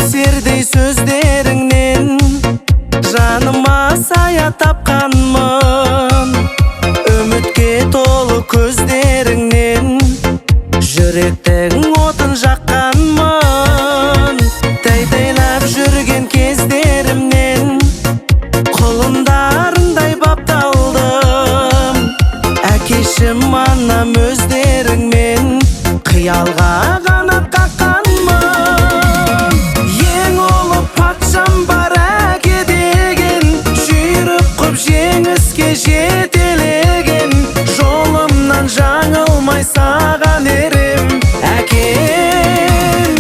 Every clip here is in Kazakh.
сердей сөздеріңнен жаныма сая тапқанмын. Үмітке толы көздеріңнен жүректің отын жаққанмын. Тәйтайлап жүрген кездерімнен құлындарындай бапталдым. Әкешім анам өздеріңмен қиялға қанат қаққанмын. Ең ұлы патшам бар әке деген, жүйрік қып жеңіске жетелеген. Жолымнан жаңылмай саған ерем әкем.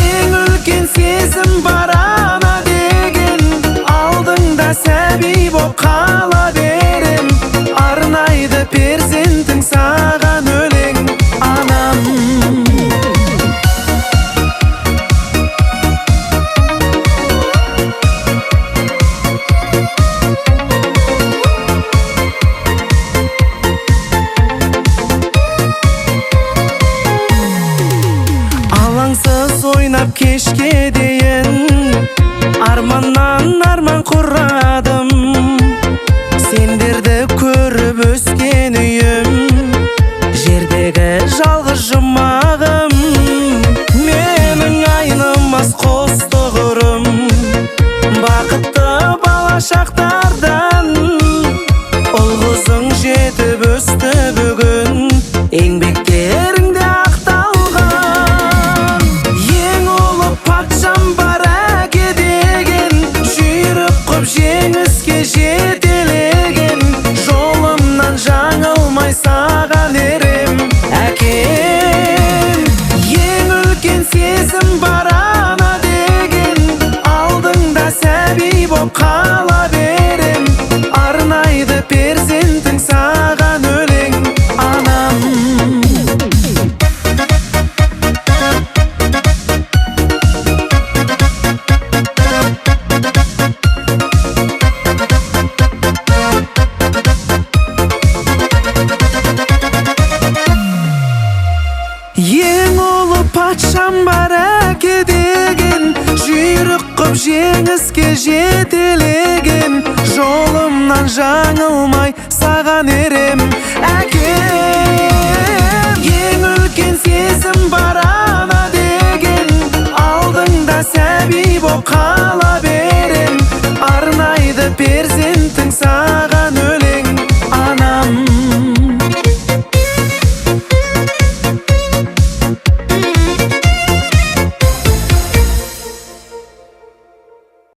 Ең үлкен сезім бар ана деген, алдыңда сәби боп қала берем. Арнайды перзентің саған өлең анам. Алаңсыз ойнап кешке дейін арманнан арман құрадым. Сендерді көріп өскен үйім, жердегі жалғыз жұмағым. Менің айнымас қос тұғырым, бақытты бала шақтардан. Ұл-қызың жетіп өсті бүгін, еңбектеріңде ақталған. Ең ұлы патшам бар әке деген, жүйрік қып жеңіске жетелеген. Жолымнан жаңылмай саған ерем әкем. Ең үлкен сезім бар ана деген, алдыңда сәби боп қала берем. Арнайды перзентің саған өлең анам. Ең ұлы патшам бар әке деген, жүйрік қып жеңіске жетелеген. Жолымнан жаңылмай саған ерем әкем. Ең үлкен сезім бар ана деген, алдыңда сәби боп қала берем. Арнайды перзентің саған